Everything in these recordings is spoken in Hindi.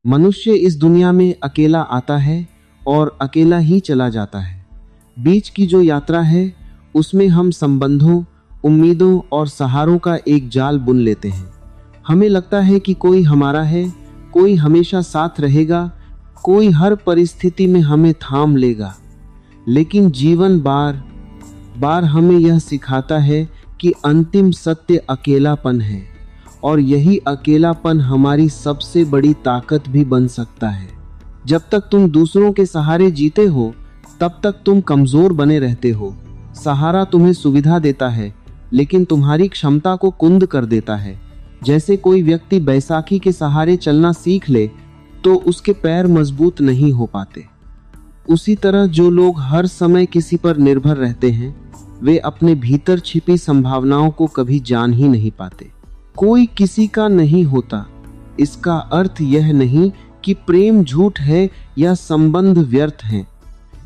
मनुष्य इस दुनिया में अकेला आता है और अकेला ही चला जाता है। बीच की जो यात्रा है उसमें हम संबंधों, उम्मीदों और सहारों का एक जाल बुन लेते हैं। हमें लगता है कि कोई हमारा है, कोई हमेशा साथ रहेगा, कोई हर परिस्थिति में हमें थाम लेगा। लेकिन जीवन बार बार हमें यह सिखाता है कि अंतिम सत्य अकेलापन है, और यही अकेलापन हमारी सबसे बड़ी ताकत भी बन सकता है। जब तक तुम दूसरों के सहारे जीते हो तब तक तुम कमजोर बने रहते हो। सहारा तुम्हें सुविधा देता है लेकिन तुम्हारी क्षमता को कुंद कर देता है। जैसे कोई व्यक्ति बैसाखी के सहारे चलना सीख ले तो उसके पैर मजबूत नहीं हो पाते। उसी तरह जो लोग हर समय किसी पर निर्भर रहते हैं वे अपने भीतर छिपी संभावनाओं को कभी जान ही नहीं पाते। कोई किसी का नहीं होता, इसका अर्थ यह नहीं कि प्रेम झूठ है या संबंध व्यर्थ हैं।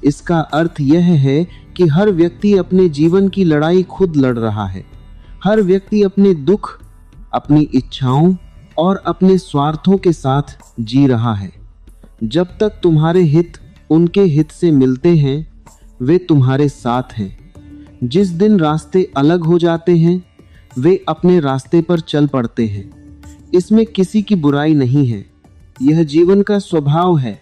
इसका अर्थ यह है कि हर व्यक्ति अपने जीवन की लड़ाई खुद लड़ रहा है। हर व्यक्ति अपने दुख, अपनी इच्छाओं और अपने स्वार्थों के साथ जी रहा है। जब तक तुम्हारे हित उनके हित से मिलते हैं वे तुम्हारे साथ हैं। जिस दिन रास्ते अलग हो जाते हैं वे अपने रास्ते पर चल पड़ते हैं। इसमें किसी की बुराई नहीं है, यह जीवन का स्वभाव है।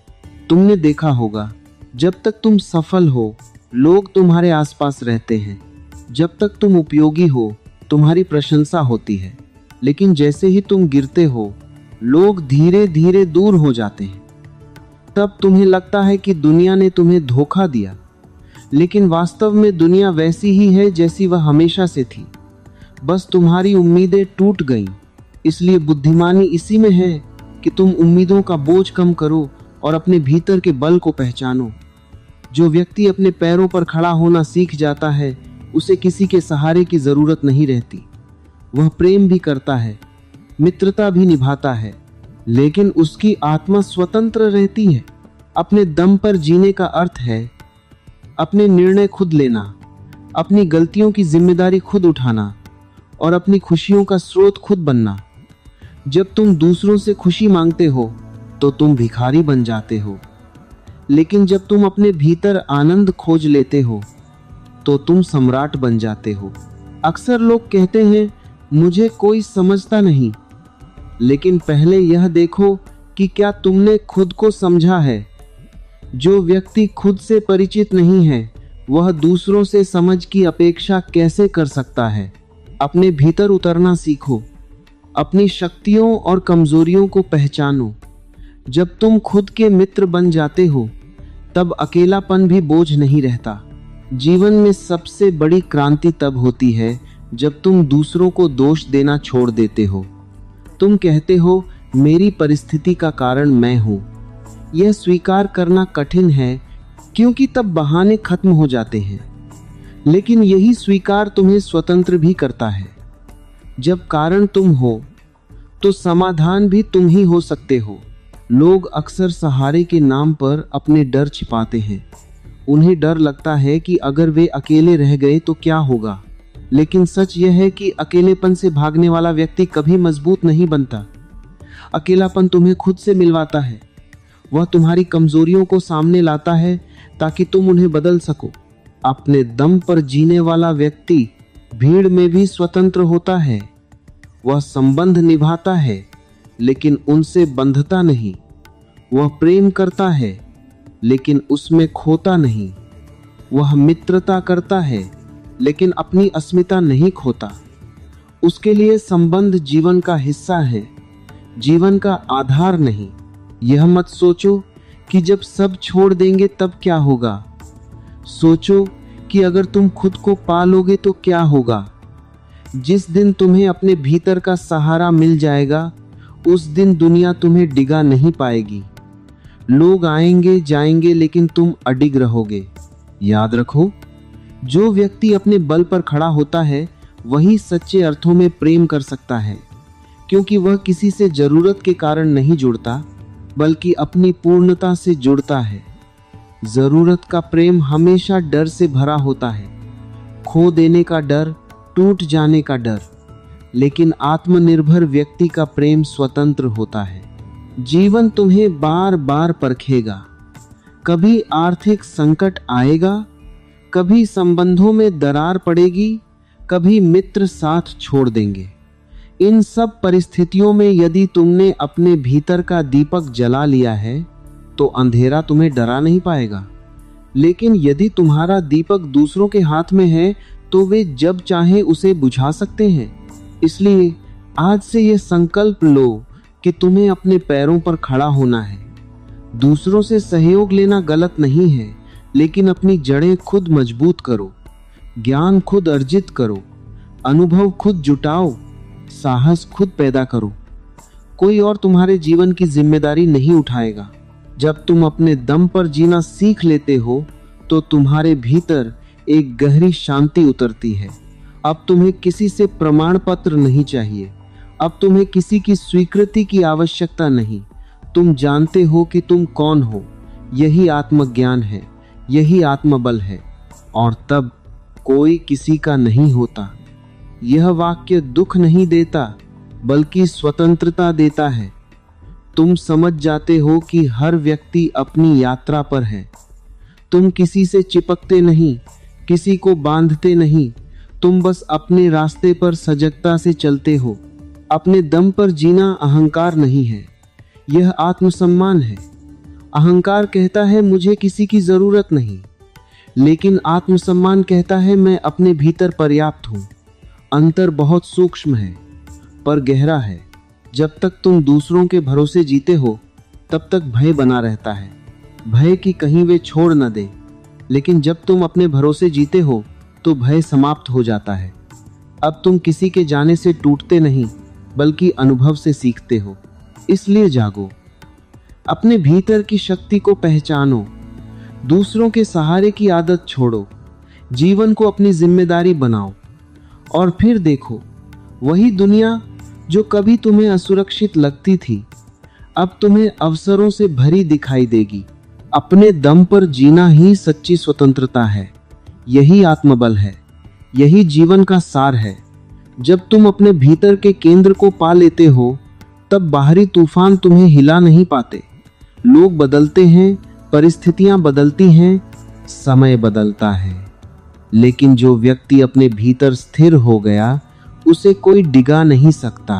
तुमने देखा होगा, जब तक तुम सफल हो लोग तुम्हारे आसपास रहते हैं। जब तक तुम उपयोगी हो तुम्हारी प्रशंसा होती है। लेकिन जैसे ही तुम गिरते हो लोग धीरे धीरे दूर हो जाते हैं। तब तुम्हें लगता है कि दुनिया ने तुम्हें धोखा दिया, लेकिन वास्तव में दुनिया वैसी ही है जैसी वह हमेशा से थी। बस तुम्हारी उम्मीदें टूट गईं। इसलिए बुद्धिमानी इसी में है कि तुम उम्मीदों का बोझ कम करो और अपने भीतर के बल को पहचानो। जो व्यक्ति अपने पैरों पर खड़ा होना सीख जाता है उसे किसी के सहारे की जरूरत नहीं रहती। वह प्रेम भी करता है, मित्रता भी निभाता है, लेकिन उसकी आत्मा स्वतंत्र रहती है। अपने दम पर जीने का अर्थ है अपने निर्णय खुद लेना, अपनी गलतियों की जिम्मेदारी खुद उठाना और अपनी खुशियों का स्रोत खुद बनना। जब तुम दूसरों से खुशी मांगते हो तो तुम भिखारी बन जाते हो, लेकिन जब तुम अपने भीतर आनंद खोज लेते हो तो तुम सम्राट बन जाते हो। अक्सर लोग कहते हैं मुझे कोई समझता नहीं, लेकिन पहले यह देखो कि क्या तुमने खुद को समझा है। जो व्यक्ति खुद से परिचित नहीं है वह दूसरों से समझ की अपेक्षा कैसे कर सकता है। अपने भीतर उतरना सीखो, अपनी शक्तियों और कमजोरियों को पहचानो। जब तुम खुद के मित्र बन जाते हो तब अकेलापन भी बोझ नहीं रहता। जीवन में सबसे बड़ी क्रांति तब होती है जब तुम दूसरों को दोष देना छोड़ देते हो। तुम कहते हो मेरी परिस्थिति का कारण मैं हूं। यह स्वीकार करना कठिन है क्योंकि तब बहाने खत्म हो जाते हैं, लेकिन यही स्वीकार तुम्हें स्वतंत्र भी करता है। जब कारण तुम हो तो समाधान भी तुम ही हो सकते हो। लोग अक्सर सहारे के नाम पर अपने डर छिपाते हैं। उन्हें डर लगता है कि अगर वे अकेले रह गए तो क्या होगा। लेकिन सच यह है कि अकेलेपन से भागने वाला व्यक्ति कभी मजबूत नहीं बनता। अकेलापन तुम्हें खुद से मिलवाता है। वह तुम्हारी कमजोरियों को सामने लाता है ताकि तुम उन्हें बदल सको। अपने दम पर जीने वाला व्यक्ति भीड़ में भी स्वतंत्र होता है। वह संबंध निभाता है लेकिन उनसे बंधता नहीं। वह प्रेम करता है लेकिन उसमें खोता नहीं। वह मित्रता करता है लेकिन अपनी अस्मिता नहीं खोता। उसके लिए संबंध जीवन का हिस्सा है, जीवन का आधार नहीं। यह मत सोचो कि जब सब छोड़ देंगे तब क्या होगा। सोचो कि अगर तुम खुद को पा लोगे तो क्या होगा। जिस दिन तुम्हें अपने भीतर का सहारा मिल जाएगा उस दिन दुनिया तुम्हें डिगा नहीं पाएगी। लोग आएंगे जाएंगे लेकिन तुम अडिग रहोगे। याद रखो, जो व्यक्ति अपने बल पर खड़ा होता है वही सच्चे अर्थों में प्रेम कर सकता है, क्योंकि वह किसी से जरूरत के कारण नहीं जुड़ता बल्कि अपनी पूर्णता से जुड़ता है। जरूरत का प्रेम हमेशा डर से भरा होता है, खो देने का डर, टूट जाने का डर। लेकिन आत्मनिर्भर व्यक्ति का प्रेम स्वतंत्र होता है। जीवन तुम्हें बार बार परखेगा। कभी आर्थिक संकट आएगा, कभी संबंधों में दरार पड़ेगी, कभी मित्र साथ छोड़ देंगे। इन सब परिस्थितियों में यदि तुमने अपने भीतर का दीपक जला लिया है तो अंधेरा तुम्हें डरा नहीं पाएगा। लेकिन यदि तुम्हारा दीपक दूसरों के हाथ में है तो वे जब चाहे उसे बुझा सकते हैं। इसलिए आज से यह संकल्प लो कि तुम्हें अपने पैरों पर खड़ा होना है। दूसरों से सहयोग लेना गलत नहीं है, लेकिन अपनी जड़ें खुद मजबूत करो, ज्ञान खुद अर्जित करो, अनुभव खुद जुटाओ, साहस खुद पैदा करो। कोई और तुम्हारे जीवन की जिम्मेदारी नहीं उठाएगा। जब तुम अपने दम पर जीना सीख लेते हो तो तुम्हारे भीतर एक गहरी शांति उतरती है। अब तुम्हें किसी से प्रमाण पत्र नहीं चाहिए, अब तुम्हें किसी की स्वीकृति की आवश्यकता नहीं। तुम जानते हो कि तुम कौन हो। यही आत्मज्ञान है, यही आत्मबल है। और तब कोई किसी का नहीं होता। यह वाक्य दुख नहीं देता, बल्कि स्वतंत्रता देता है। तुम समझ जाते हो कि हर व्यक्ति अपनी यात्रा पर है। तुम किसी से चिपकते नहीं, किसी को बांधते नहीं। तुम बस अपने रास्ते पर सजगता से चलते हो। अपने दम पर जीना अहंकार नहीं है, यह आत्मसम्मान है। अहंकार कहता है मुझे किसी की जरूरत नहीं, लेकिन आत्मसम्मान कहता है मैं अपने भीतर पर्याप्त हूं। अंतर बहुत सूक्ष्म है पर गहरा है। जब तक तुम दूसरों के भरोसे जीते हो तब तक भय बना रहता है, भय कि कहीं वे छोड़ न दे। लेकिन जब तुम अपने भरोसे जीते हो तो भय समाप्त हो जाता है। अब तुम किसी के जाने से टूटते नहीं, बल्कि अनुभव से सीखते हो। इसलिए जागो, अपने भीतर की शक्ति को पहचानो, दूसरों के सहारे की आदत छोड़ो, जीवन को अपनी जिम्मेदारी बनाओ। और फिर देखो, वही दुनिया जो कभी तुम्हें असुरक्षित लगती थी अब तुम्हें अवसरों से भरी दिखाई देगी। अपने दम पर जीना ही सच्ची स्वतंत्रता है, यही आत्मबल है, यही जीवन का सार है। जब तुम अपने भीतर के केंद्र को पा लेते हो तब बाहरी तूफान तुम्हें हिला नहीं पाते। लोग बदलते हैं, परिस्थितियां बदलती हैं, समय बदलता है, लेकिन जो व्यक्ति अपने भीतर स्थिर हो गया उसे कोई डिगा नहीं सकता।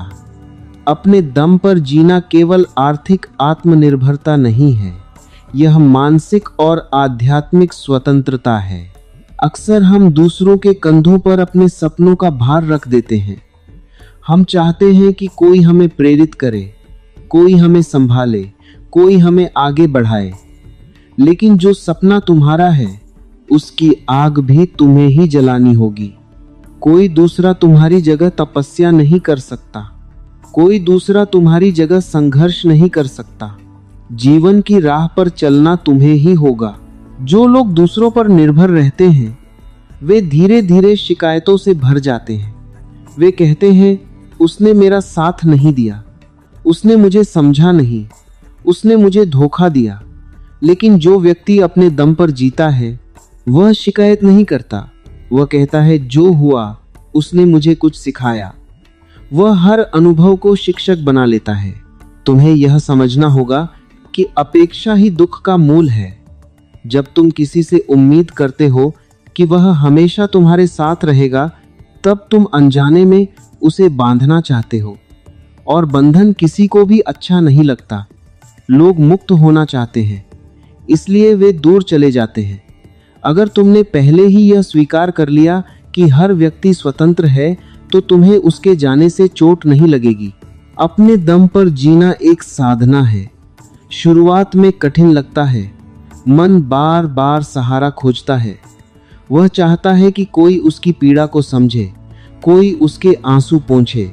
अपने दम पर जीना केवल आर्थिक आत्मनिर्भरता नहीं है, यह मानसिक और आध्यात्मिक स्वतंत्रता है। अक्सर हम दूसरों के कंधों पर अपने सपनों का भार रख देते हैं। हम चाहते हैं कि कोई हमें प्रेरित करे, कोई हमें संभाले, कोई हमें आगे बढ़ाए। लेकिन जो सपना तुम्हारा है उसकी आग भी तुम्हें ही जलानी होगी। कोई दूसरा तुम्हारी जगह तपस्या नहीं कर सकता, कोई दूसरा तुम्हारी जगह संघर्ष नहीं कर सकता। जीवन की राह पर चलना तुम्हें ही होगा। जो लोग दूसरों पर निर्भर रहते हैं वे धीरे धीरे शिकायतों से भर जाते हैं। वे कहते हैं उसने मेरा साथ नहीं दिया, उसने मुझे समझा नहीं, उसने मुझे धोखा दिया। लेकिन जो व्यक्ति अपने दम पर जीता है वह शिकायत नहीं करता। वह कहता है जो हुआ उसने मुझे कुछ सिखाया। वह हर अनुभव को शिक्षक बना लेता है। तुम्हें यह समझना होगा कि अपेक्षा ही दुख का मूल है। जब तुम किसी से उम्मीद करते हो कि वह हमेशा तुम्हारे साथ रहेगा तब तुम अनजाने में उसे बांधना चाहते हो, और बंधन किसी को भी अच्छा नहीं लगता। लोग मुक्त होना चाहते हैं, इसलिए वे दूर चले जाते हैं। अगर तुमने पहले ही यह स्वीकार कर लिया कि हर व्यक्ति स्वतंत्र है तो तुम्हें उसके जाने से चोट नहीं लगेगी। अपने दम पर जीना एक साधना है। शुरुआत में कठिन लगता है, मन बार बार सहारा खोजता है। वह चाहता है कि कोई उसकी पीड़ा को समझे, कोई उसके आंसू पोंछे।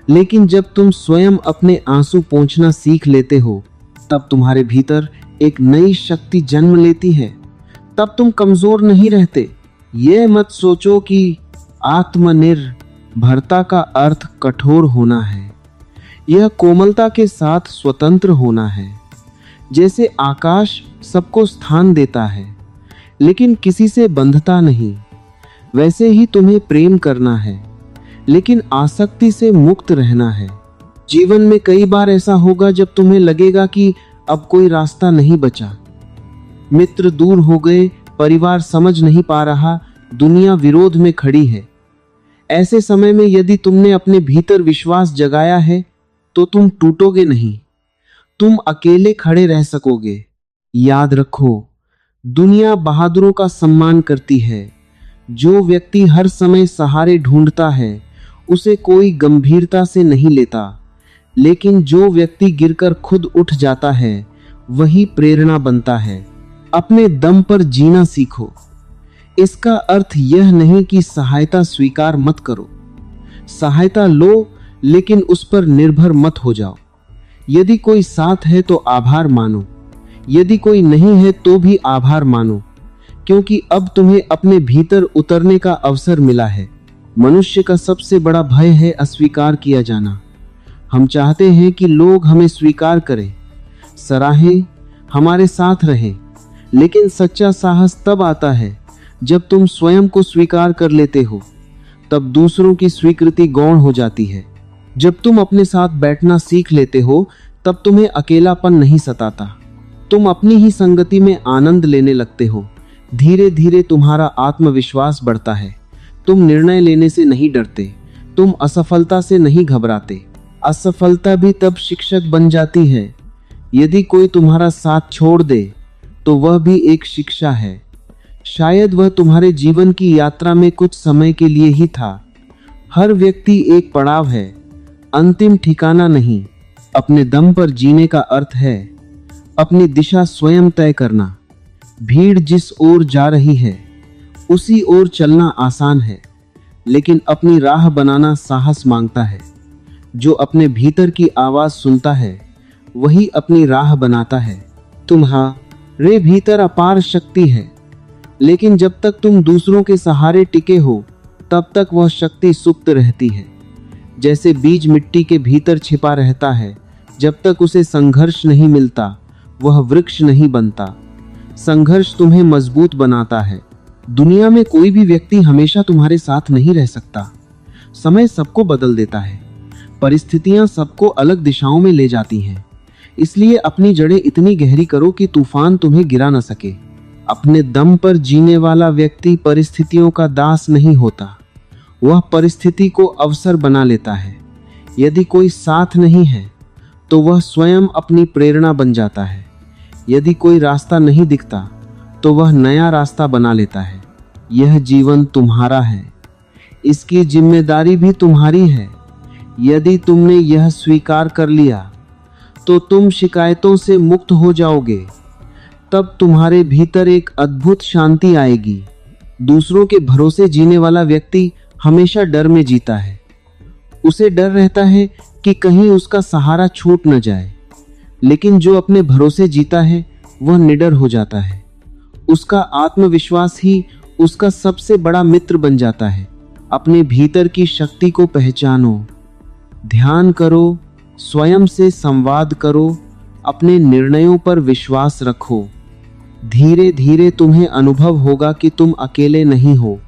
लेकिन जब तुम स्वयं अपने आंसू पोंछना सीख लेते हो तब तुम्हारे भीतर एक नई शक्ति जन्म लेती है। तब तुम कमजोर नहीं रहते। यह मत सोचो कि आत्मनिर्भरता का अर्थ कठोर होना है। यह कोमलता के साथ स्वतंत्र होना है। जैसे आकाश सबको स्थान देता है लेकिन किसी से बंधता नहीं, वैसे ही तुम्हें प्रेम करना है लेकिन आसक्ति से मुक्त रहना है। जीवन में कई बार ऐसा होगा जब तुम्हें लगेगा कि अब कोई रास्ता नहीं बचा। मित्र दूर हो गए, परिवार समझ नहीं पा रहा, दुनिया विरोध में खड़ी है। ऐसे समय में यदि तुमने अपने भीतर विश्वास जगाया है तो तुम टूटोगे नहीं, तुम अकेले खड़े रह सकोगे। याद रखो, दुनिया बहादुरों का सम्मान करती है। जो व्यक्ति हर समय सहारे ढूंढता है उसे कोई गंभीरता से नहीं लेता, लेकिन जो व्यक्ति गिरकर खुद उठ जाता है वही प्रेरणा बनता है। अपने दम पर जीना सीखो। इसका अर्थ यह नहीं कि सहायता स्वीकार मत करो। सहायता लो, लेकिन उस पर निर्भर मत हो जाओ। यदि कोई साथ है तो आभार मानो, यदि कोई नहीं है तो भी आभार मानो, क्योंकि अब तुम्हें अपने भीतर उतरने का अवसर मिला है। मनुष्य का सबसे बड़ा भय है अस्वीकार किया जाना। हम चाहते हैं कि लोग हमें स्वीकार करें, सराहें, हमारे साथ रहें, लेकिन सच्चा साहस तब आता है जब तुम स्वयं को स्वीकार कर लेते हो। तब दूसरों की स्वीकृति गौण हो जाती है। जब तुम अपने साथ बैठना सीख लेते हो तब तुम्हें अकेलापन नहीं सताता। तुम अपनी ही संगति में आनंद लेने लगते हो। धीरे धीरे तुम्हारा आत्मविश्वास बढ़ता है। तुम निर्णय लेने से नहीं डरते, तुम असफलता से नहीं घबराते। असफलता भी तब शिक्षक बन जाती है। यदि कोई तुम्हारा साथ छोड़ दे तो वह भी एक शिक्षा है। शायद वह तुम्हारे जीवन की यात्रा में कुछ समय के लिए ही था। हर व्यक्ति एक पड़ाव है, अंतिम ठिकाना नहीं। अपने दम पर जीने का अर्थ है अपनी दिशा स्वयं तय करना। भीड़ जिस ओर जा रही है उसी ओर चलना आसान है, लेकिन अपनी राह बनाना साहस मांगता है। जो अपने भीतर की आवाज सुनता है वही अपनी राह बनाता है। तुम्हारे भीतर अपार शक्ति है, लेकिन जब तक तुम दूसरों के सहारे टिके हो तब तक वह शक्ति सुप्त रहती है। जैसे बीज मिट्टी के भीतर छिपा रहता है, जब तक उसे संघर्ष नहीं मिलता वह वृक्ष नहीं बनता। संघर्ष तुम्हें मजबूत बनाता है। दुनिया में कोई भी व्यक्ति हमेशा तुम्हारे साथ नहीं रह सकता। समय सबको बदल देता है, परिस्थितियां सबको अलग दिशाओं में ले जाती हैं। इसलिए अपनी जड़ें इतनी गहरी करो कि तूफान तुम्हें गिरा न सके। अपने दम पर जीने वाला व्यक्ति परिस्थितियों का दास नहीं होता, वह परिस्थिति को अवसर बना लेता है। यदि कोई साथ नहीं है तो वह स्वयं अपनी प्रेरणा बन जाता है। यदि कोई रास्ता नहीं दिखता तो वह नया रास्ता बना लेता है। यह जीवन तुम्हारा है, इसकी जिम्मेदारी भी तुम्हारी है। यदि तुमने यह स्वीकार कर लिया तो तुम शिकायतों से मुक्त हो जाओगे। तब तुम्हारे भीतर एक अद्भुत शांति आएगी। दूसरों के भरोसे जीने वाला व्यक्ति हमेशा डर में जीता है। उसे डर रहता है कि कहीं उसका सहारा छूट न जाए, लेकिन जो अपने भरोसे जीता है वह निडर हो जाता है। उसका आत्मविश्वास ही उसका सबसे बड़ा मित्र बन जाता है। अपने भीतर की शक्ति को पहचानो, ध्यान करो, स्वयं से संवाद करो, अपने निर्णयों पर विश्वास रखो। धीरे धीरे तुम्हें अनुभव होगा कि तुम अकेले नहीं हो।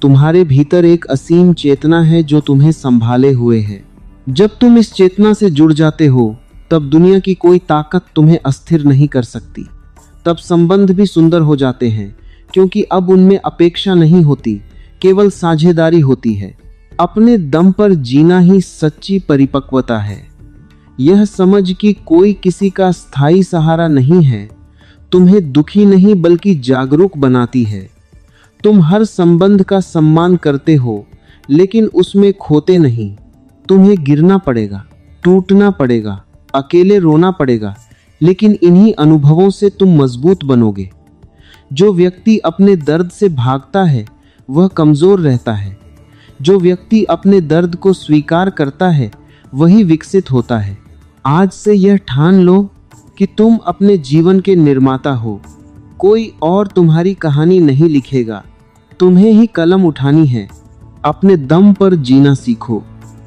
तुम्हारे भीतर एक असीम चेतना है जो तुम्हें संभाले हुए है। जब तुम इस चेतना से जुड़ जाते हो तब दुनिया की कोई ताकत तुम्हें अस्थिर नहीं कर सकती। तब संबंध भी सुंदर हो जाते हैं, क्योंकि अब उनमें अपेक्षा नहीं होती, केवल साझेदारी होती है। अपने दम पर जीना ही सच्ची परिपक्वता है। यह समझ कि कोई किसी का स्थायी सहारा नहीं है, तुम्हें दुखी नहीं बल्कि जागरूक बनाती है। तुम हर संबंध का सम्मान करते हो, लेकिन उसमें खोते नहीं। तुम्हें गिरना पड़ेगा, टूटना पड़ेगा, अकेले रोना पड़ेगा, लेकिन इन्हीं अनुभवों से तुम मजबूत बनोगे। जो व्यक्ति अपने दर्द से भागता है वह कमजोर रहता है। जो व्यक्ति अपने दर्द को स्वीकार करता है वही विकसित होता है। आज से यह ठान लो कि तुम अपने जीवन के निर्माता हो। कोई और तुम्हारी कहानी नहीं लिखेगा, तुम्हें ही कलम उठानी है। अपने दम पर जीना सीखो।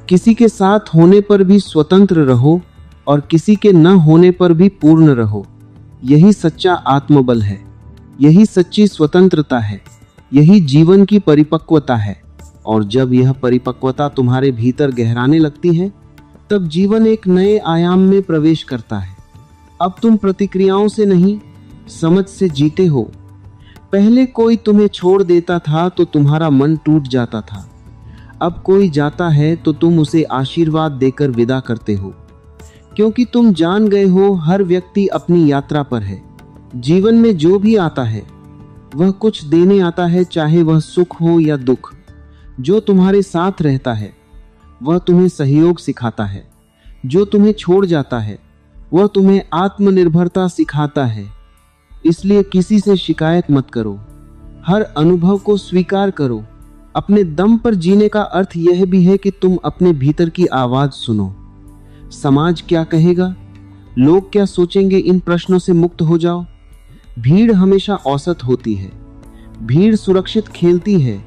किसी के साथ होने पर भी स्वतंत्र रहो और किसी के न होने पर भी पूर्ण रहो। यही सच्चा आत्मबल है, यही सच्ची स्वतंत्रता है, यही जीवन की परिपक्वता है। और जब यह परिपक्वता तुम्हारे भीतर गहराने लगती है तब जीवन एक नए आयाम में प्रवेश करता है। अब तुम प्रतिक्रियाओं से नहीं, समझ से जीते हो। पहले कोई तुम्हें छोड़ देता था तो तुम्हारा मन टूट जाता था। अब कोई जाता है तो तुम उसे आशीर्वाद देकर विदा करते हो, क्योंकि तुम जान गए हो हर व्यक्ति अपनी यात्रा पर है। जीवन में जो भी आता है वह कुछ देने आता है, चाहे वह सुख हो या दुख। जो तुम्हारे साथ रहता है वह तुम्हें सहयोग सिखाता है। जो तुम्हें छोड़ जाता है वह तुम्हें आत्मनिर्भरता सिखाता है। इसलिए किसी से शिकायत मत करो, हर अनुभव को स्वीकार करो। अपने दम पर जीने का अर्थ यह भी है कि तुम अपने भीतर की आवाज सुनो। समाज क्या कहेगा, लोग क्या सोचेंगे, इन प्रश्नों से मुक्त हो जाओ। भीड़ हमेशा औसत होती है, भीड़ सुरक्षित खेलती है,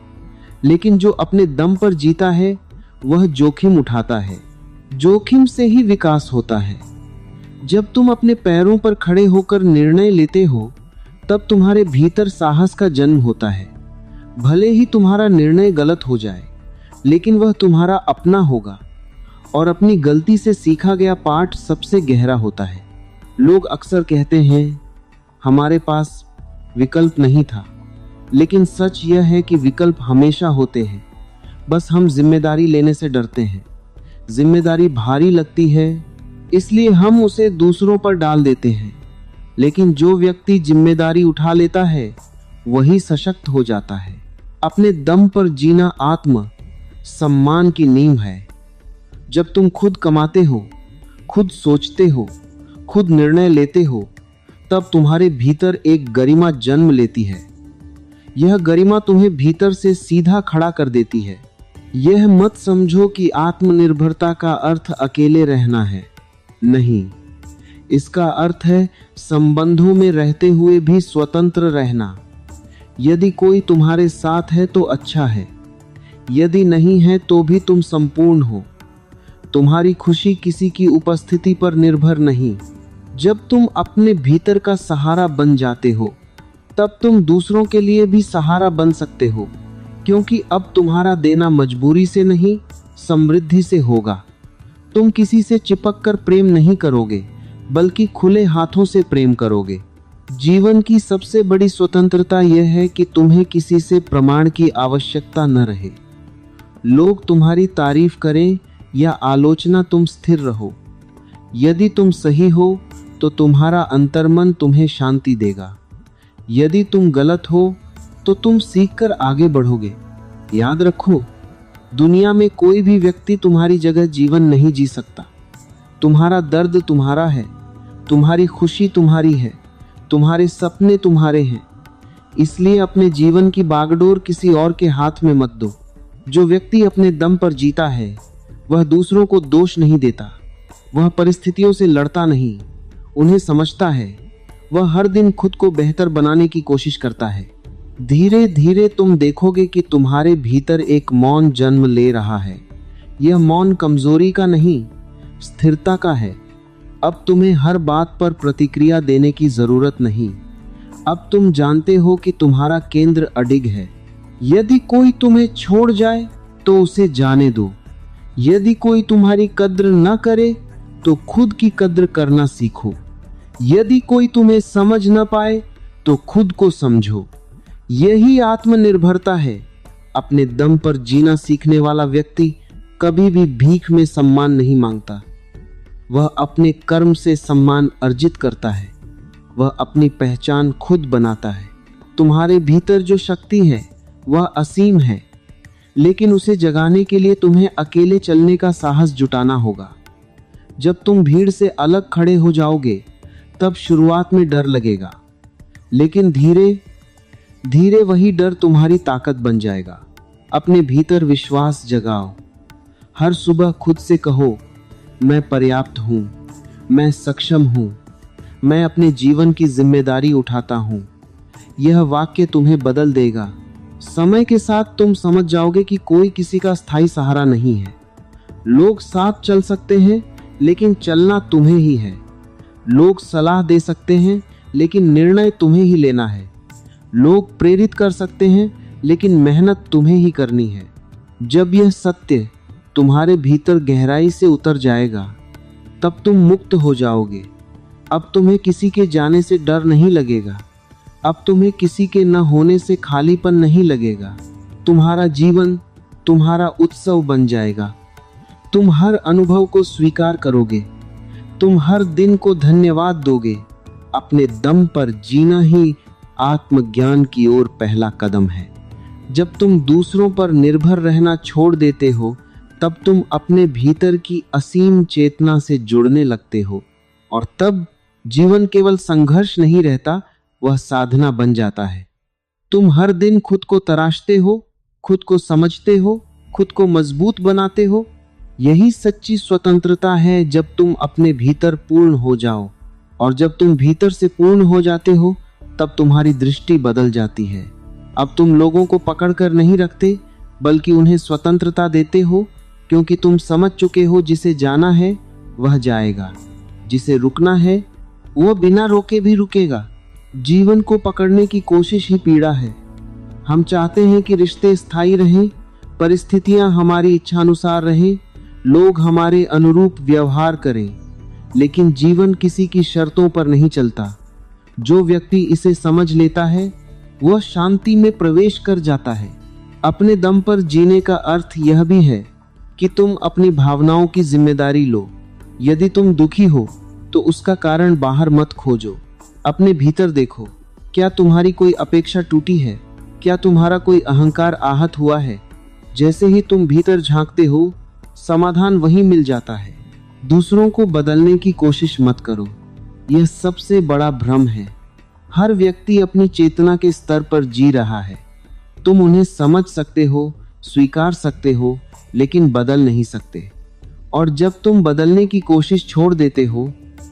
लेकिन जो अपने दम पर जीता है वह जोखिम उठाता है। जोखिम से ही विकास होता है। जब तुम अपने पैरों पर खड़े होकर निर्णय लेते हो तब तुम्हारे भीतर साहस का जन्म होता है। भले ही तुम्हारा निर्णय गलत हो जाए, लेकिन वह तुम्हारा अपना होगा और अपनी गलती से सीखा गया पाठ सबसे गहरा होता है। लोग अक्सर कहते हैं हमारे पास विकल्प नहीं था, लेकिन सच यह है कि विकल्प हमेशा होते हैं, बस हम जिम्मेदारी लेने से डरते हैं। जिम्मेदारी भारी लगती है, इसलिए हम उसे दूसरों पर डाल देते हैं, लेकिन जो व्यक्ति जिम्मेदारी उठा लेता है वही सशक्त हो जाता है। अपने दम पर जीना आत्म सम्मान की नींव है। जब तुम खुद कमाते हो, खुद सोचते हो, खुद निर्णय लेते हो, तब तुम्हारे भीतर एक गरिमा जन्म लेती है। यह गरिमा तुम्हें भीतर से सीधा खड़ा कर देती है। यह मत समझो कि आत्मनिर्भरता का अर्थ अकेले रहना है। नहीं, इसका अर्थ है संबंधों में रहते हुए भी स्वतंत्र रहना। यदि कोई तुम्हारे साथ है तो अच्छा है, यदि नहीं है तो भी तुम संपूर्ण हो। तुम्हारी खुशी किसी की उपस्थिति पर निर्भर नहीं। जब तुम अपने भीतर का सहारा बन जाते हो तब तुम दूसरों के लिए भी सहारा बन सकते हो, क्योंकि अब तुम्हारा देना मजबूरी से नहीं, समृद्धि से होगा। तुम किसी से चिपक कर प्रेम नहीं करोगे, बल्कि खुले हाथों से प्रेम करोगे। जीवन की सबसे बड़ी स्वतंत्रता यह है कि तुम्हें किसी से प्रमाण की आवश्यकता न रहे। लोग तुम्हारी तारीफ करें या आलोचना, तुम स्थिर रहो। यदि तुम सही हो तो तुम्हारा अंतर्मन तुम्हें शांति देगा। यदि तुम गलत हो तो तुम सीखकर आगे बढ़ोगे। याद रखो, दुनिया में कोई भी व्यक्ति तुम्हारी जगह जीवन नहीं जी सकता। तुम्हारा दर्द तुम्हारा है, तुम्हारी खुशी तुम्हारी है, तुम्हारे सपने तुम्हारे हैं। इसलिए अपने जीवन की बागडोर किसी और के हाथ में मत दो। जो व्यक्ति अपने दम पर जीता है वह दूसरों को दोष नहीं देता, वह परिस्थितियों से लड़ता नहीं, उन्हें समझता है। वह हर दिन खुद को बेहतर बनाने की कोशिश करता है। धीरे धीरे तुम देखोगे कि तुम्हारे भीतर एक मौन जन्म ले रहा है। यह मौन कमजोरी का नहीं, स्थिरता का है। अब तुम्हें हर बात पर प्रतिक्रिया देने की जरूरत नहीं। अब तुम जानते हो कि तुम्हारा केंद्र अडिग है। यदि कोई तुम्हें छोड़ जाए तो उसे जाने दो। यदि कोई तुम्हारी कद्र न करे तो खुद की कद्र करना सीखो। यदि कोई तुम्हें समझ न पाए तो खुद को समझो। यही आत्मनिर्भरता है। अपने दम पर जीना सीखने वाला व्यक्ति कभी भी भीख में सम्मान नहीं मांगता। वह अपने कर्म से सम्मान अर्जित करता है। वह अपनी पहचान खुद बनाता है। तुम्हारे भीतर जो शक्ति है वह असीम है, लेकिन उसे जगाने के लिए तुम्हें अकेले चलने का साहस जुटाना होगा। जब तुम भीड़ से अलग खड़े हो जाओगे तब शुरुआत में डर लगेगा, लेकिन धीरे धीरे वही डर तुम्हारी ताकत बन जाएगा। अपने भीतर विश्वास जगाओ। हर सुबह खुद से कहो, मैं पर्याप्त हूं, मैं सक्षम हूं, मैं अपने जीवन की जिम्मेदारी उठाता हूं। यह वाक्य तुम्हें बदल देगा। समय के साथ तुम समझ जाओगे कि कोई किसी का स्थायी सहारा नहीं है। लोग साथ चल सकते हैं, लेकिन चलना तुम्हें ही है। लोग सलाह दे सकते हैं, लेकिन निर्णय तुम्हें ही लेना है। लोग प्रेरित कर सकते हैं, लेकिन मेहनत तुम्हें ही करनी है। जब यह सत्य तुम्हारे भीतर गहराई से उतर जाएगा, तब तुम मुक्त हो जाओगे। अब तुम्हें किसी के जाने से डर नहीं लगेगा। अब तुम्हें किसी के न होने से खालीपन नहीं लगेगा। तुम्हारा जीवन तुम्हारा उत्सव बन जाएगा। तुम हर अनुभव को स्वीकार करोगे। तुम हर दिन को धन्यवाद दोगे। अपने दम पर जीना ही आत्मज्ञान की ओर पहला कदम है। जब तुम दूसरों पर निर्भर रहना छोड़ देते हो, तब तुम अपने भीतर की असीम चेतना से जुड़ने लगते हो, और तब जीवन केवल संघर्ष नहीं रहता, वह साधना बन जाता है। तुम हर दिन खुद को तराशते हो, खुद को समझते हो, खुद को मजबूत बनाते हो। यही सच्ची स्वतंत्रता है, जब तुम अपने भीतर पूर्ण हो जाओ। और जब तुम भीतर से पूर्ण हो जाते हो, तब तुम्हारी दृष्टि बदल जाती है। अब तुम लोगों को पकड़कर नहीं रखते, बल्कि उन्हें स्वतंत्रता देते हो, क्योंकि तुम समझ चुके हो जिसे जाना है वह जाएगा, जिसे रुकना है वह बिना रोके भी रुकेगा। जीवन को पकड़ने की कोशिश ही पीड़ा है। हम चाहते हैं कि रिश्ते स्थायी रहें, परिस्थितियां हमारी इच्छानुसार रहें, लोग हमारे अनुरूप व्यवहार करें, लेकिन जीवन किसी की शर्तों पर नहीं चलता। जो व्यक्ति इसे समझ लेता है वह शांति में प्रवेश कर जाता है। अपने दम पर जीने का अर्थ यह भी है कि तुम अपनी भावनाओं की जिम्मेदारी लो। यदि तुम दुखी हो तो उसका कारण बाहर मत खोजो, अपने भीतर देखो। क्या तुम्हारी कोई अपेक्षा टूटी है? क्या तुम्हारा कोई अहंकार आहत हुआ है? जैसे ही तुम भीतर झांकते हो, समाधान वहीं मिल जाता है। दूसरों को बदलने की कोशिश मत करो, यह सबसे बड़ा भ्रम है। हर व्यक्ति अपनी चेतना के स्तर पर जी रहा है। तुम उन्हें समझ सकते हो, स्वीकार सकते हो, लेकिन बदल नहीं सकते। और जब तुम बदलने की कोशिश छोड़ देते हो,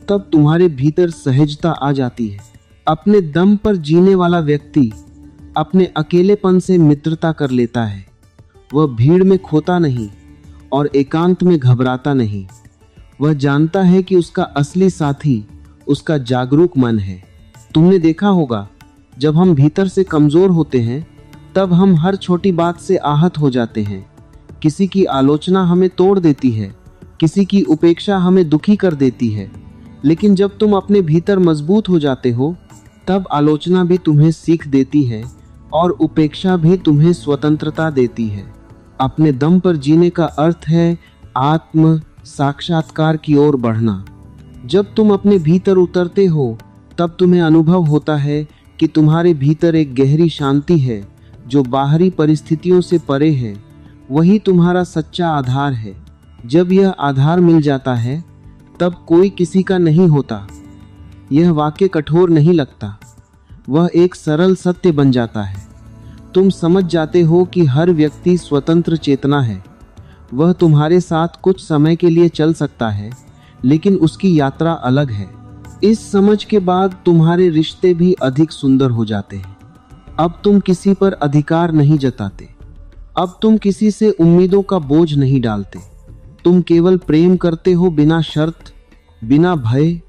तब तुम्हारे भीतर सहजता आ जाती है। अपने दम पर जीने वाला व्यक्ति अपने अकेलेपन से मित्रता कर लेता है। वह भीड़ में खोता नहीं और एकांत में घबराता नहीं। वह जानता है कि उसका असली साथी उसका जागरूक मन है। तुमने देखा होगा, जब हम भीतर से कमजोर होते हैं, तब हम हर छोटी बात से आहत हो जाते हैं। किसी की आलोचना हमें तोड़ देती है, किसी की उपेक्षा हमें दुखी कर देती है। लेकिन जब तुम अपने भीतर मजबूत हो जाते हो, तब आलोचना भी तुम्हें सीख देती है और उपेक्षा भी तुम्हें स्वतंत्रता देती है। अपने दम पर जीने का अर्थ है आत्म साक्षात्कार की ओर बढ़ना। जब तुम अपने भीतर उतरते हो, तब तुम्हें अनुभव होता है कि तुम्हारे भीतर एक गहरी शांति है जो बाहरी परिस्थितियों से परे है। वही तुम्हारा सच्चा आधार है। जब यह आधार मिल जाता है, तब कोई किसी का नहीं होता। यह वाक्य कठोर नहीं लगता, वह एक सरल सत्य बन जाता है। तुम समझ जाते हो कि हर व्यक्ति स्वतंत्र चेतना है। वह तुम्हारे साथ कुछ समय के लिए चल सकता है, लेकिन उसकी यात्रा अलग है। इस समझ के बाद तुम्हारे रिश्ते भी अधिक सुंदर हो जाते हैं। अब तुम किसी पर अधिकार नहीं जताते। अब तुम किसी से उम्मीदों का बोझ नहीं डालते। तुम केवल प्रेम करते हो, बिना शर्त, बिना भय।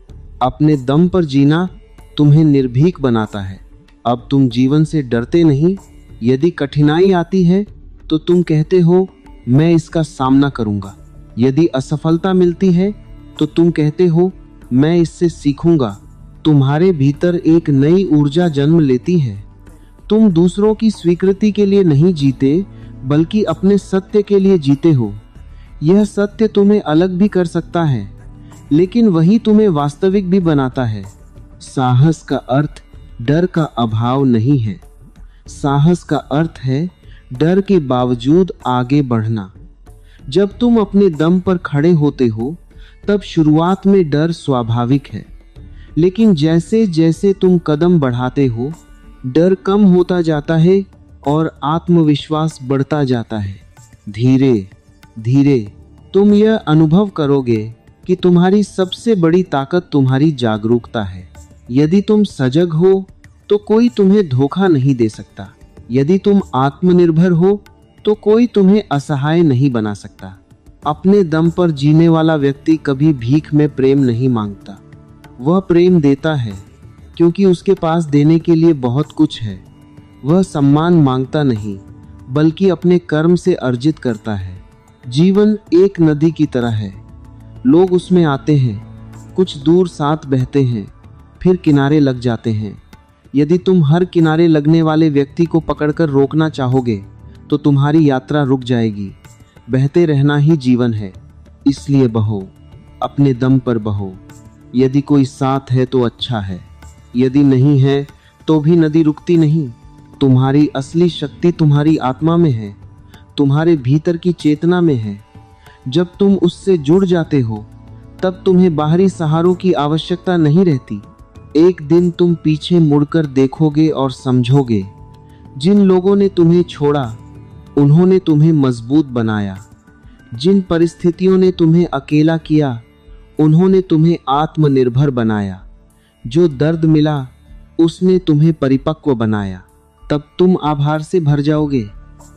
अपने दम पर जीना तुम्हें निर्भीक बनाता है। अब तुम जीवन से डरते नहीं। यदि कठिनाई आती है तो तुम कहते हो, मैं इसका सामना करूंगा। यदि असफलता मिलती है तो तुम कहते हो, मैं इससे सीखूंगा। तुम्हारे भीतर एक नई ऊर्जा जन्म लेती है। तुम दूसरों की स्वीकृति के लिए नहीं जीते, बल्कि अपने सत्य के लिए जीते हो। यह सत्य तुम्हें अलग भी कर सकता है, लेकिन वही तुम्हें वास्तविक भी बनाता है। साहस का अर्थ डर का अभाव नहीं है। साहस का अर्थ है डर के बावजूद आगे बढ़ना। जब तुम अपने दम पर खड़े होते हो, तब शुरुआत में डर स्वाभाविक है, लेकिन जैसे जैसे तुम कदम बढ़ाते हो, डर कम होता जाता है और आत्मविश्वास बढ़ता जाता है। धीरे धीरे तुम यह अनुभव करोगे कि तुम्हारी सबसे बड़ी ताकत तुम्हारी जागरूकता है। यदि तुम सजग हो तो कोई तुम्हें धोखा नहीं दे सकता। यदि तुम आत्मनिर्भर हो तो कोई तुम्हें असहाय नहीं बना सकता। अपने दम पर जीने वाला व्यक्ति कभी भीख में प्रेम नहीं मांगता। वह प्रेम देता है क्योंकि उसके पास देने के लिए बहुत कुछ है। वह सम्मान मांगता नहीं, बल्कि अपने कर्म से अर्जित करता है। जीवन एक नदी की तरह है। लोग उसमें आते हैं, कुछ दूर साथ बहते हैं, फिर किनारे लग जाते हैं। यदि तुम हर किनारे लगने वाले व्यक्ति को पकड़कर रोकना चाहोगे तो तुम्हारी यात्रा रुक जाएगी। बहते रहना ही जीवन है, इसलिए बहो, अपने दम पर बहो। यदि कोई साथ है तो अच्छा है, यदि नहीं है तो भी नदी रुकती नहीं। तुम्हारी असली शक्ति तुम्हारी आत्मा में है, तुम्हारे भीतर की चेतना में है। जब तुम उससे जुड़ जाते हो तब तुम्हें बाहरी सहारों की आवश्यकता नहीं रहती। एक दिन तुम पीछे मुड़कर देखोगे और समझोगे, जिन लोगों ने तुम्हें छोड़ा उन्होंने तुम्हें मजबूत बनाया। जिन परिस्थितियों ने तुम्हें अकेला किया उन्होंने तुम्हें आत्मनिर्भर बनाया। जो दर्द मिला उसने तुम्हें परिपक्व बनाया। तब तुम आभार से भर जाओगे।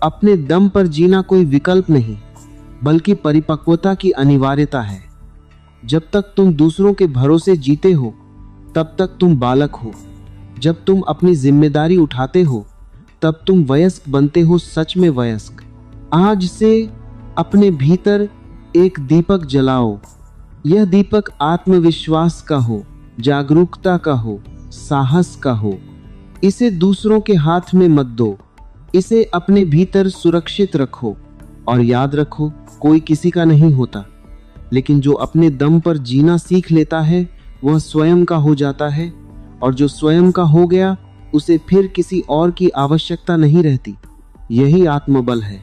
अपने दम पर जीना कोई विकल्प नहीं, बल्कि परिपक्वता की अनिवार्यता है। जब तक तुम दूसरों के भरोसे जीते हो तब तक तुम बालक हो। जब तुम अपनी जिम्मेदारी उठाते हो तब तुम वयस्क बनते हो, सच में वयस्क। आज से अपने भीतर एक दीपक जलाओ। यह दीपक आत्मविश्वास का हो, जागरूकता का हो, साहस का हो। इसे दूसरों के हाथ में मत दो, इसे अपने भीतर सुरक्षित रखो। और याद रखो, कोई किसी का नहीं होता, लेकिन जो अपने दम पर जीना सीख लेता है वह स्वयं का हो जाता है। और जो स्वयं का हो गया उसे फिर किसी और की आवश्यकता नहीं रहती। यही आत्मबल है,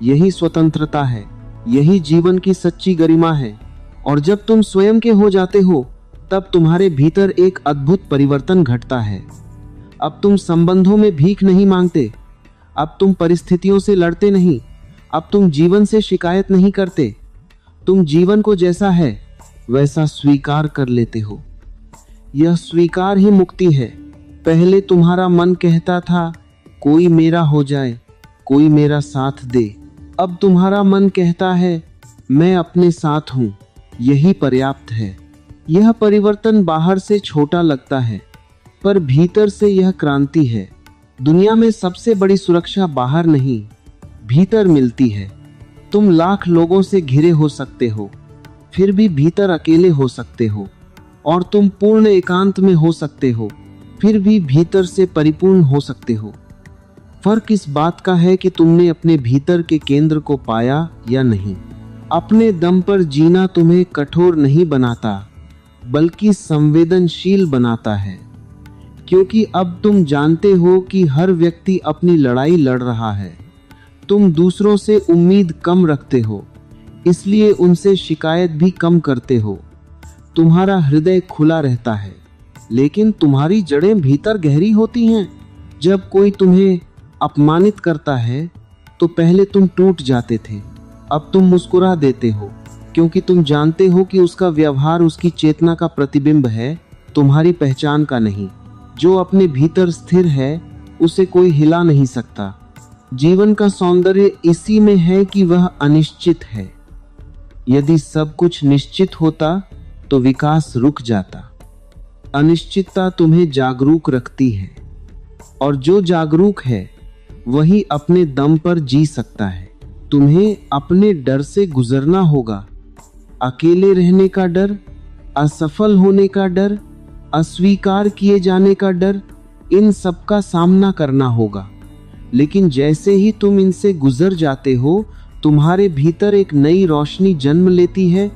यही स्वतंत्रता है, यही जीवन की सच्ची गरिमा है। और जब तुम स्वयं के हो जाते हो तब तुम्हारे भीतर एक अद्भुत परिवर्तन घटता है। अब तुम संबंधों में भीख नहीं मांगते, अब तुम परिस्थितियों से लड़ते नहीं, अब तुम जीवन से शिकायत नहीं करते। तुम जीवन को जैसा है वैसा स्वीकार कर लेते हो। यह स्वीकार ही मुक्ति है। पहले तुम्हारा मन कहता था कोई मेरा हो जाए, कोई मेरा साथ दे। अब तुम्हारा मन कहता है मैं अपने साथ हूं, यही पर्याप्त है। यह परिवर्तन बाहर से छोटा लगता है, पर भीतर से यह क्रांति है। दुनिया में सबसे बड़ी सुरक्षा बाहर नहीं, भीतर मिलती है। तुम लाख लोगों से घिरे हो सकते हो, फिर भी भीतर अकेले हो सकते हो। और तुम पूर्ण एकांत में हो सकते हो, फिर भी भीतर से परिपूर्ण हो सकते हो। फर्क इस बात का है कि तुमने अपने भीतर के केंद्र को पाया या नहीं। अपने दम पर जीना तुम्हें कठोर नहीं बनाता, बल्कि संवेदनशील बनाता है। क्योंकि अब तुम जानते हो कि हर व्यक्ति अपनी लड़ाई लड़ रहा है। तुम दूसरों से उम्मीद कम रखते हो, इसलिए उनसे शिकायत भी कम करते हो। तुम्हारा हृदय खुला रहता है, लेकिन तुम्हारी जड़ें भीतर गहरी होती हैं। जब कोई तुम्हें अपमानित करता है तो पहले तुम टूट जाते थे, अब तुम मुस्कुरा देते हो, क्योंकि तुम जानते हो कि उसका व्यवहार उसकी चेतना का प्रतिबिंब है, तुम्हारी पहचान का नहीं। जो अपने भीतर स्थिर है उसे कोई हिला नहीं सकता। जीवन का सौंदर्य इसी में है कि वह अनिश्चित है। यदि सब कुछ निश्चित होता तो विकास रुक जाता। अनिश्चितता तुम्हें जागरूक रखती है, और जो जागरूक है वही अपने दम पर जी सकता है। तुम्हें अपने डर से गुजरना होगा। अकेले रहने का डर, असफल होने का डर, अस्वीकार किए जाने का डर, इन सब का सामना करना होगा। लेकिन जैसे ही तुम इनसे गुजर जाते हो, तुम्हारे भीतर एक नई रोशनी जन्म लेती है।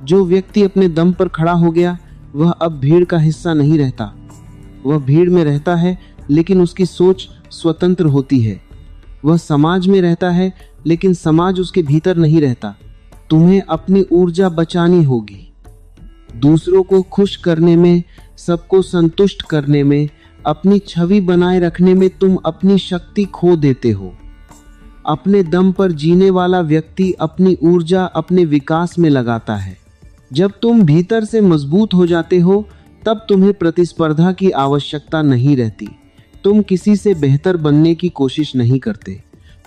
जो व्यक्ति अपने दम पर खड़ा हो गया वह अब भीड़ का हिस्सा नहीं रहता। वह भीड़ में रहता है, लेकिन उसकी सोच स्वतंत्र होती है। वह समाज में रहता है, लेकिन समाज उसके भीतर नहीं रहता। तुम्हें अपनी ऊर्जा बचानी होगी। दूसरों को खुश करने में, सबको संतुष्ट करने में, अपनी छवि बनाए रखने में तुम अपनी शक्ति खो देते हो। अपने दम पर जीने वाला व्यक्ति अपनी ऊर्जा अपने विकास में लगाता है। जब तुम भीतर से मजबूत हो जाते हो तब तुम्हें प्रतिस्पर्धा की आवश्यकता नहीं रहती। तुम किसी से बेहतर बनने की कोशिश नहीं करते,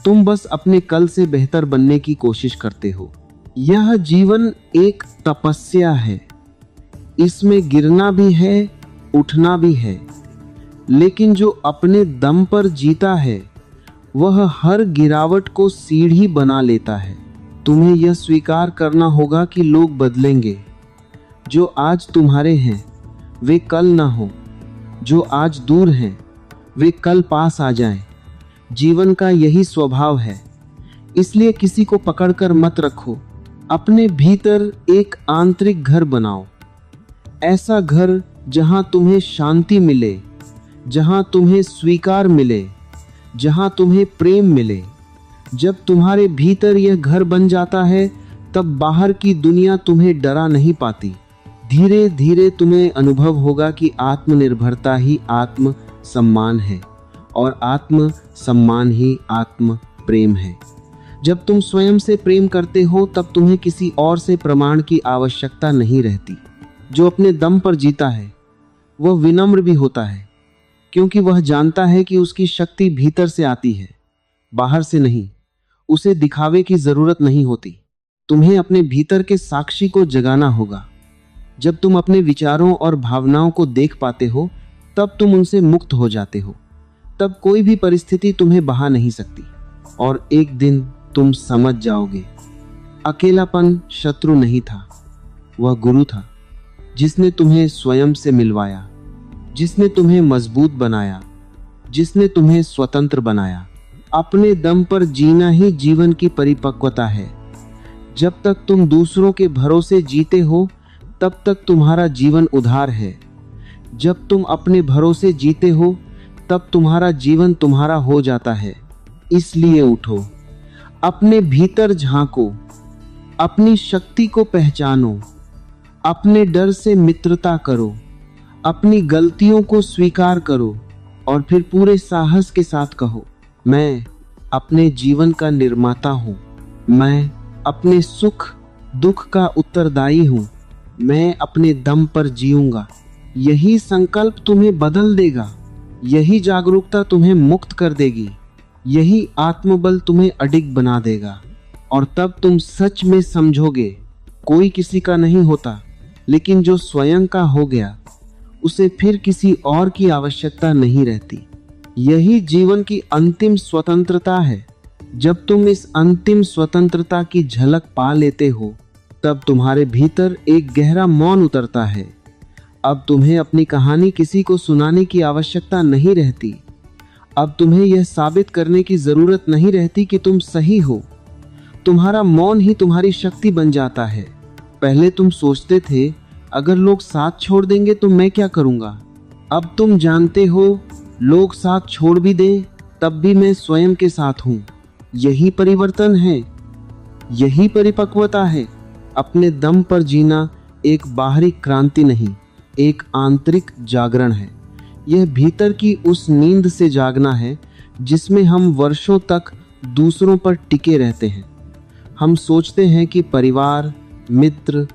तुम बस अपने कल से बेहतर बनने की कोशिश करते हो। यह जीवन एक तपस्या है। इसमें गिरना भी है, उठना भी है, लेकिन जो अपने दम पर जीता है वह हर गिरावट को सीढ़ी बना लेता है। तुम्हें यह स्वीकार करना होगा कि लोग बदलेंगे। जो आज तुम्हारे हैं वे कल ना हो, जो आज दूर हैं वे कल पास आ जाएं। जीवन का यही स्वभाव है, इसलिए किसी को पकड़कर मत रखो। अपने भीतर एक आंतरिक घर बनाओ, ऐसा घर जहां तुम्हें शांति मिले, जहां तुम्हें स्वीकार मिले, जहां तुम्हें प्रेम मिले। जब तुम्हारे भीतर यह घर बन जाता है तब बाहर की दुनिया तुम्हें डरा नहीं पाती। धीरे धीरे तुम्हें अनुभव होगा कि आत्मनिर्भरता ही आत्म सम्मान है और आत्म सम्मान ही आत्म प्रेम है। जब तुम स्वयं से प्रेम करते हो तब तुम्हें किसी और से प्रमाण की आवश्यकता नहीं रहती। जो अपने दम पर जीता है वह विनम्र भी होता है, क्योंकि वह जानता है कि उसकी शक्ति भीतर से आती है, बाहर से नहीं। उसे दिखावे की जरूरत नहीं होती। तुम्हें अपने भीतर के साक्षी को जगाना होगा। जब तुम अपने विचारों और भावनाओं को देख पाते हो तब तुम उनसे मुक्त हो जाते हो। तब कोई भी परिस्थिति तुम्हें बहा नहीं सकती और एक दिन तुम समझ जाओगे, अकेलापन शत्रु नहीं था, वह गुरु था, जिसने तुम्हें स्वयं से मिलवाया, जिसने तुम्हें मजबूत बनाया, जिसने तुम्हें स्वतंत्र बनाया। अपने दम पर जीना ही जीवन की परिपक्वता है। जब तक तुम दूसरों के भरोसे जीते हो तब तक तुम्हारा जीवन उधार है। जब तुम अपने भरोसे जीते हो तब तुम्हारा जीवन तुम्हारा हो जाता है। इसलिए उठो, अपने भीतर झांको, अपनी शक्ति को पहचानो, अपने डर से मित्रता करो, अपनी गलतियों को स्वीकार करो और फिर पूरे साहस के साथ कहो, मैं अपने जीवन का निर्माता हूं, मैं अपने सुख दुख का उत्तरदायी हूं, मैं अपने दम पर जीऊंगा। यही संकल्प तुम्हें बदल देगा, यही जागरूकता तुम्हें मुक्त कर देगी, यही आत्मबल तुम्हें अडिग बना देगा। और तब तुम सच में समझोगे, कोई किसी का नहीं होता, लेकिन जो स्वयं का हो गया उसे फिर किसी और की आवश्यकता नहीं रहती। यही जीवन की अंतिम स्वतंत्रता है। जब तुम इस अंतिम स्वतंत्रता की झलक पा लेते हो तब तुम्हारे भीतर एक गहरा मौन उतरता है। अब तुम्हें अपनी कहानी किसी को सुनाने की आवश्यकता नहीं रहती। अब तुम्हें यह साबित करने की जरूरत नहीं रहती कि तुम सही हो। तुम्हारा मौन ही तुम्हारी शक्ति बन जाता है। पहले तुम सोचते थे अगर लोग साथ छोड़ देंगे तो मैं क्या करूंगा। अब तुम जानते हो लोग साथ छोड़ भी दें तब भी मैं स्वयं के साथ हूं। यही परिवर्तन है, यही परिपक्वता है। अपने दम पर जीना एक बाहरी क्रांति नहीं, एक आंतरिक जागरण है। यह भीतर की उस नींद से जागना है जिसमें हम वर्षों तक दूसरों पर टिके रहते हैं। हम सोचते हैं कि परिवार, मित्र,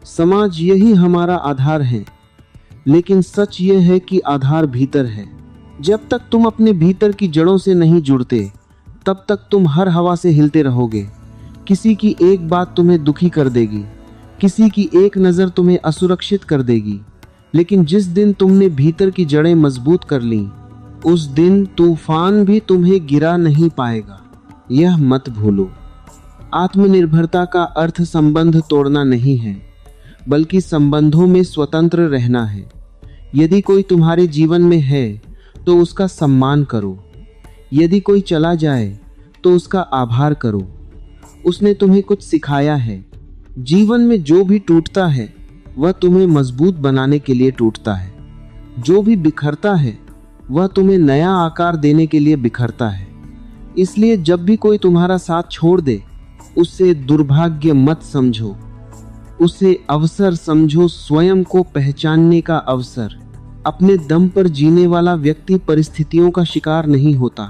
समाज यही हमारा आधार है, लेकिन सच यह है कि आधार भीतर है। जब तक तुम अपने भीतर की जड़ों से नहीं जुड़ते तब तक तुम हर हवा से हिलते रहोगे। किसी की एक बात तुम्हें दुखी कर देगी, किसी की एक नज़र तुम्हें असुरक्षित कर देगी, लेकिन जिस दिन तुमने भीतर की जड़ें मजबूत कर लीं, उस दिन तूफान भी तुम्हें गिरा नहीं पाएगा। यह मत भूलो, आत्मनिर्भरता का अर्थ संबंध तोड़ना नहीं है, बल्कि संबंधों में स्वतंत्र रहना है। यदि कोई तुम्हारे जीवन में है तो उसका सम्मान करो, यदि कोई चला जाए तो उसका आभार करो। उसने तुम्हें कुछ सिखाया है। जीवन में जो भी टूटता है वह तुम्हें मजबूत बनाने के लिए टूटता है। जो भी बिखरता है वह तुम्हें नया आकार देने के लिए बिखरता है। इसलिए जब भी कोई तुम्हारा साथ छोड़ दे उसे दुर्भाग्य मत समझो, उसे अवसर समझो, स्वयं को पहचानने का अवसर। अपने दम पर जीने वाला व्यक्ति परिस्थितियों का शिकार नहीं होता,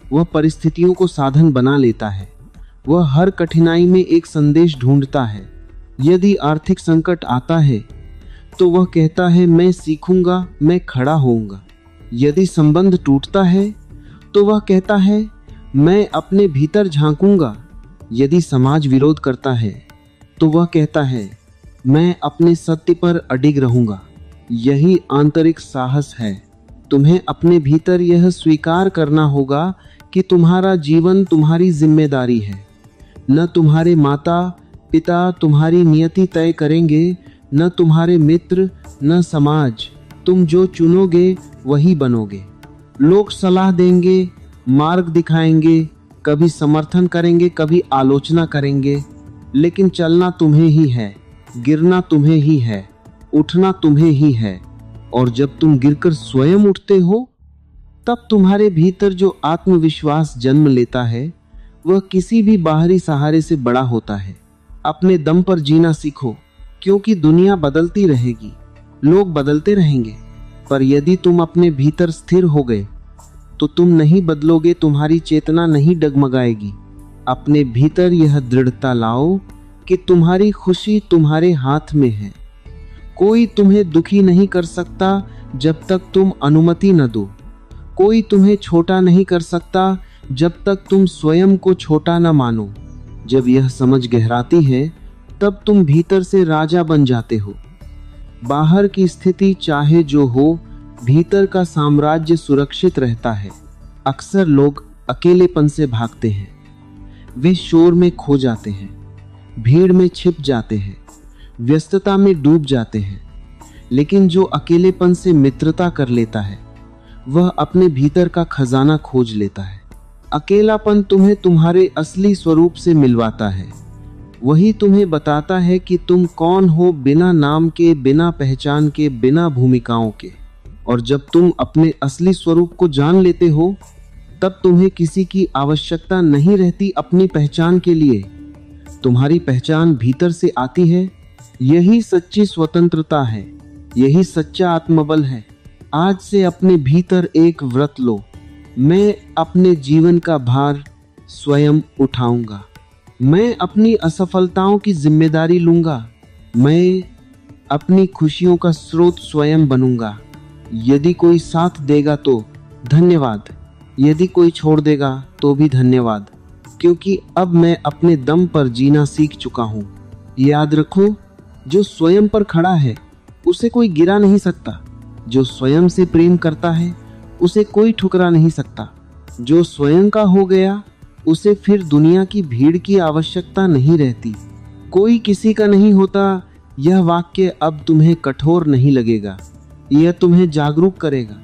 वह परिस्थितियों को साधन बना लेता है। वह हर कठिनाई में एक संदेश ढूंढता है। यदि आर्थिक संकट आता है तो वह कहता है मैं सीखूंगा, मैं खड़ा होऊंगा। यदि संबंध टूटता है तो वह कहता है मैं अपने भीतर झांकूंगा। यदि समाज विरोध करता है तो वह कहता है मैं अपने सत्य पर अडिग रहूंगा। यही आंतरिक साहस है। तुम्हें अपने भीतर यह स्वीकार करना होगा कि तुम्हारा जीवन तुम्हारी जिम्मेदारी है। न तुम्हारे माता पिता तुम्हारी नियति तय करेंगे, न तुम्हारे मित्र, न समाज। तुम जो चुनोगे वही बनोगे। लोग सलाह देंगे, मार्ग दिखाएंगे, कभी समर्थन करेंगे, कभी आलोचना करेंगे, लेकिन चलना तुम्हें ही है, गिरना तुम्हें ही है, उठना तुम्हें ही है। और जब तुम गिरकर स्वयं उठते हो, तब तुम्हारे भीतर जो आत्मविश्वास जन्म लेता है वह किसी भी बाहरी सहारे से बड़ा होता है। अपने दम पर जीना सीखो, क्योंकि दुनिया बदलती रहेगी, लोग बदलते रहेंगे, पर यदि तुम अपने भीतर स्थिर हो गए तो तुम नहीं बदलोगे, तुम्हारी चेतना नहीं डगमगाएगी। अपने भीतर यह दृढ़ता लाओ कि तुम्हारी खुशी तुम्हारे हाथ में है। कोई तुम्हें दुखी नहीं कर सकता जब तक तुम अनुमति न दो। कोई तुम्हें छोटा नहीं कर सकता जब तक तुम स्वयं को छोटा न मानो। जब यह समझ गहराती है तब तुम भीतर से राजा बन जाते हो। बाहर की स्थिति चाहे जो हो, भीतर का साम्राज्य सुरक्षित रहता है। अक्सर लोग अकेलेपन से भागते हैं, वे शोर में खो जाते हैं, भीड़ में छिप जाते हैं, व्यस्तता में डूब जाते हैं। लेकिन जो अकेलेपन से मित्रता कर लेता है वह अपने भीतर का खजाना खोज लेता है। अकेलापन तुम्हें तुम्हारे असली स्वरूप से मिलवाता है। वही तुम्हें बताता है कि तुम कौन हो, बिना नाम के, बिना पहचान के, बिना भूमिकाओं के। और जब तुम अपने असली स्वरूप को जान लेते हो तब तुम्हें किसी की आवश्यकता नहीं रहती अपनी पहचान के लिए। तुम्हारी पहचान भीतर से आती है। यही सच्ची स्वतंत्रता है, यही सच्चा आत्मबल है। आज से अपने भीतर एक व्रत लो, मैं अपने जीवन का भार स्वयं उठाऊंगा। मैं अपनी असफलताओं की जिम्मेदारी लूंगा। मैं अपनी खुशियों का स्रोत स्वयं बनूंगा। यदि कोई साथ देगा तो धन्यवाद, यदि कोई छोड़ देगा तो भी धन्यवाद, क्योंकि अब मैं अपने दम पर जीना सीख चुका हूं। याद रखो, जो स्वयं पर खड़ा है उसे कोई गिरा नहीं सकता। जो स्वयं से प्रेम करता है उसे कोई ठुकरा नहीं सकता। जो स्वयं का हो गया उसे फिर दुनिया की भीड़ की आवश्यकता नहीं रहती। कोई किसी का नहीं होता। यह वाक्य अब तुम्हें कठोर नहीं लगेगा। यह तुम्हें जागरूक करेगा,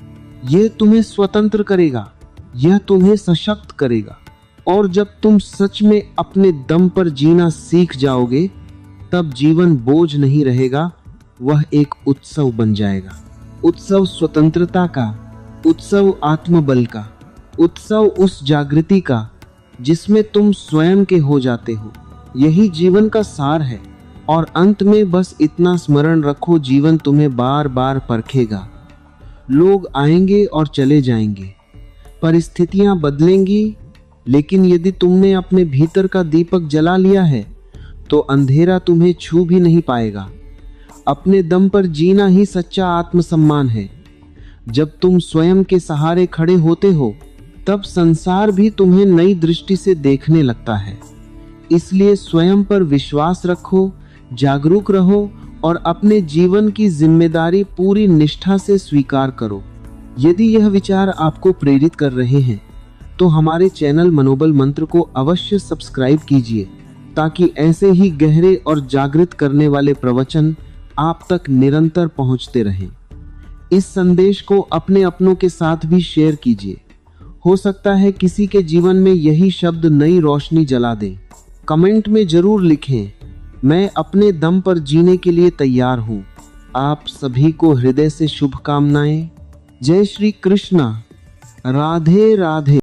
यह तुम्हें स्वतंत्र करेगा, यह तुम्हें सशक्त करेगा। और जब तुम सच में अपने दम पर जीना सीख जाओगे तब जीवन बोझ नहीं रहेगा, वह एक उत्सव बन जाएगा। उत्सव स्वतंत्रता का, उत्सव आत्मबल का, उत्सव उस जागृति का जिसमें तुम स्वयं के हो जाते हो। यही जीवन का सार है। और अंत में बस इतना स्मरण रखो, जीवन तुम्हें बार बार परखेगा। लोग आएंगे और चले जाएंगे, परिस्थितियां बदलेंगी, लेकिन यदि तुमने अपने भीतर का दीपक जला लिया है तो अंधेरा तुम्हें छू भी नहीं पाएगा। अपने दम पर जीना ही सच्चा आत्मसम्मान है। जब तुम स्वयं के सहारे खड़े होते हो तब संसार भी तुम्हें नई दृष्टि से देखने लगता है। इसलिए स्वयं पर विश्वास रखो, जागरूक रहो और अपने जीवन की जिम्मेदारी पूरी निष्ठा से स्वीकार करो। यदि यह विचार आपको प्रेरित कर रहे हैं तो हमारे चैनल मनोबल मंत्र को अवश्य सब्सक्राइब कीजिए, ताकि ऐसे ही गहरे और जागृत करने वाले प्रवचन आप तक निरंतर पहुंचते रहें। इस संदेश को अपने अपनों के साथ भी शेयर कीजिए। हो सकता है किसी के जीवन में यही शब्द नई रोशनी जला दे। कमेंट में जरूर लिखें, मैं अपने दम पर जीने के लिए तैयार हूँ। आप सभी को हृदय से शुभकामनाएं। जय श्री कृष्णा। राधे राधे।